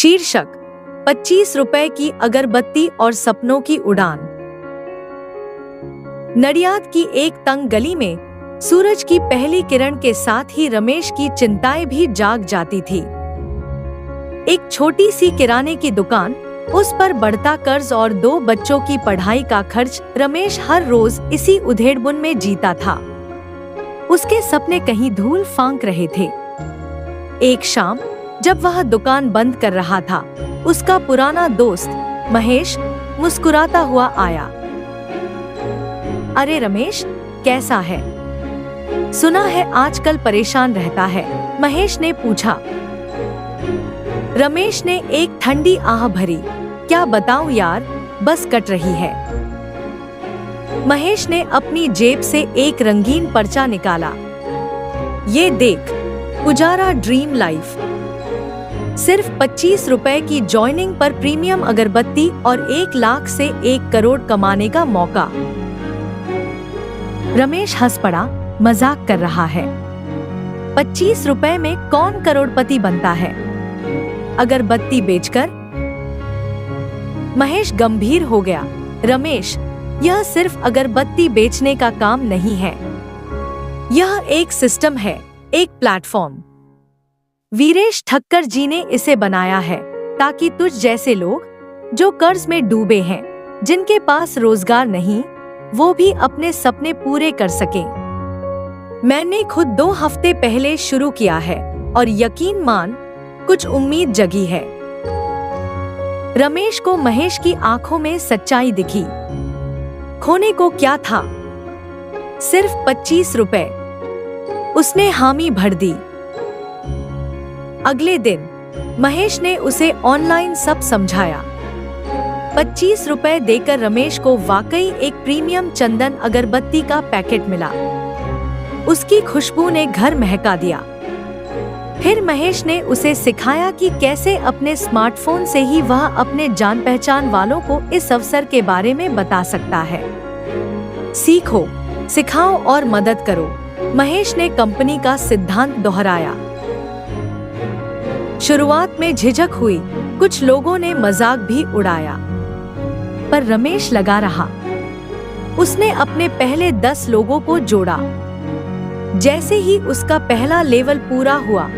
शीर्षक 25 रुपए की अगरबत्ती और सपनों की उड़ान। नडियाद की एक तंग गली में सूरज की पहली किरण के साथ ही रमेश की चिंताएं भी जाग जाती थी। एक छोटी सी किराने की दुकान, उस पर बढ़ता कर्ज और 2 बच्चों की पढ़ाई का खर्च, रमेश हर रोज इसी उधेड़बुन में जीता था। उसके सपने कहीं धूल फांक रहे थे। एक शाम जब वह दुकान बंद कर रहा था, उसका पुराना दोस्त महेश मुस्कुराता हुआ आया। अरे रमेश, कैसा है? सुना है आजकल परेशान रहता है, महेश ने पूछा। रमेश ने एक ठंडी आह भरी। क्या बताऊं यार, बस कट रही है। महेश ने अपनी जेब से एक रंगीन पर्चा निकाला। ये देख, पुजारा ड्रीम लाइफ। सिर्फ 25 रुपए की ज्वाइनिंग पर प्रीमियम अगरबत्ती और 1 लाख से 1 करोड़ कमाने का मौका। रमेश हंस पड़ा। मजाक कर रहा है? 25 रुपए में कौन करोड़पति बनता है? अगरबत्ती बेचकर? महेश गंभीर हो गया। रमेश, यह सिर्फ अगरबत्ती बेचने का काम नहीं है। यह एक सिस्टम है, एक प्लेटफॉर्म। वीरेश ठक्कर जी ने इसे बनाया है ताकि तुझ जैसे लोग जो कर्ज में डूबे हैं, जिनके पास रोजगार नहीं, वो भी अपने सपने पूरे कर सकें। मैंने खुद 2 हफ्ते पहले शुरू किया है और यकीन मान, कुछ उम्मीद जगी है। रमेश को महेश की आंखों में सच्चाई दिखी। खोने को क्या था? सिर्फ 25 रुपए। उसने हामी भर दी। अगले दिन महेश ने उसे ऑनलाइन सब समझाया। 25 रुपए देकर रमेश को वाकई एक प्रीमियम चंदन अगरबत्ती का पैकेट मिला। उसकी खुशबू ने घर महका दिया। फिर महेश ने उसे सिखाया कि कैसे अपने स्मार्टफोन से ही वह अपने जान पहचान वालों को इस अवसर के बारे में बता सकता है। सीखो, सिखाओ और मदद करो, महेश ने कंपनी का सिद्धांत दोहराया। शुरुआत में झिझक हुई, कुछ लोगों ने मजाक भी उड़ाया, पर रमेश लगा रहा। उसने अपने पहले 10 लोगों को जोड़ा। जैसे ही उसका पहला लेवल पूरा हुआ,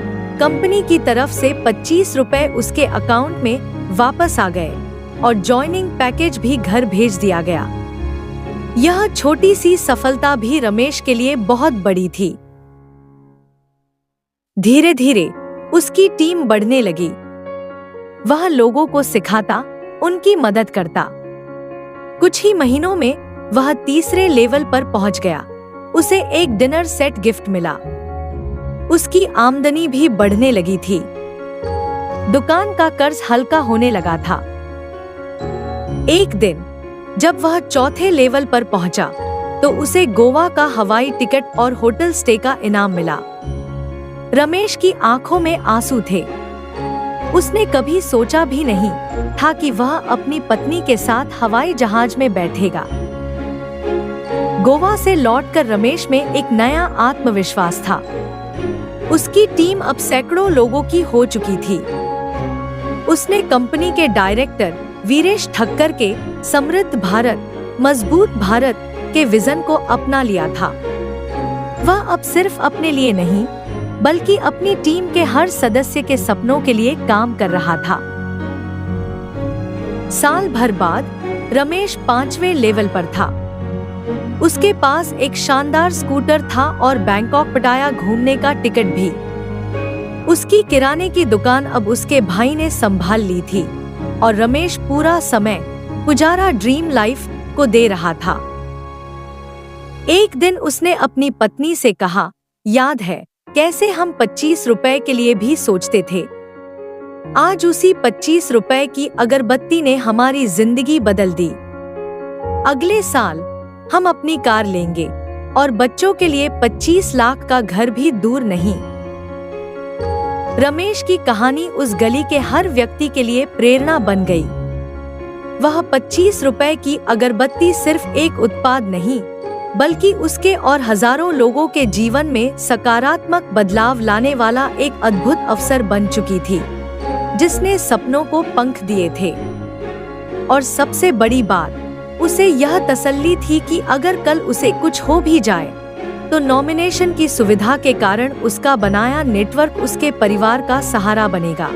कंपनी की तरफ से 25 रुपए उसके अकाउंट में वापस आ गए और जॉइनिंग पैकेज भी घर भेज दिया गया। यह छोटी सी सफलता भी रमेश के लिए बहुत बड़ी थी। धीरे धीरे उसकी टीम बढ़ने लगी। वह लोगों को सिखाता, उनकी मदद करता। कुछ ही महीनों में वह तीसरे लेवल पर पहुंच गया। उसे एक डिनर सेट गिफ्ट मिला। उसकी आमदनी भी बढ़ने लगी थी। दुकान का कर्ज हल्का होने लगा था। एक दिन जब वह चौथे लेवल पर पहुंचा, तो उसे गोवा का हवाई टिकट और होटल स्टे का इनाम मिला। रमेश की आंखों में आंसू थे। उसने कभी सोचा भी नहीं था कि वह अपनी पत्नी के साथ हवाई जहाज में बैठेगा। गोवा से लौटकर रमेश में एक नया आत्मविश्वास था। उसकी टीम अब सैकड़ों लोगों की हो चुकी थी। उसने कंपनी के डायरेक्टर वीरेश ठक्कर के समृद्ध भारत, मजबूत भारत के विजन को अपना लिया था। वह अब सिर्फ अपने लिए नहीं, बल्कि अपनी टीम के हर सदस्य के सपनों के लिए काम कर रहा था। साल भर बाद रमेश 5वें लेवल पर था। उसके पास एक शानदार स्कूटर था और बैंकॉक पटाया घूमने का टिकट भी। उसकी किराने की दुकान अब उसके भाई ने संभाल ली थी और रमेश पूरा समय पुजारा ड्रीम लाइफ को दे रहा था। एक दिन उसने अपनी पत्नी से कहा, याद है कैसे हम 25 रुपए के लिए भी सोचते थे? आज उसी 25 रुपए की अगरबत्ती ने हमारी जिंदगी बदल दी। अगले साल हम अपनी कार लेंगे और बच्चों के लिए 25 लाख का घर भी दूर नहीं। रमेश की कहानी उस गली के हर व्यक्ति के लिए प्रेरणा बन गई। वह 25 रुपए की अगरबत्ती सिर्फ एक उत्पाद नहीं, बल्कि उसके और हजारों लोगों के जीवन में सकारात्मक बदलाव लाने वाला एक अद्भुत अवसर बन चुकी थी। जिसने सपनों को पंख दिए थे। और सबसे बड़ी बात, उसे यह तसल्ली थी कि अगर कल उसे कुछ हो भी जाए तो नॉमिनेशन की सुविधा के कारण उसका बनाया नेटवर्क उसके परिवार का सहारा बनेगा।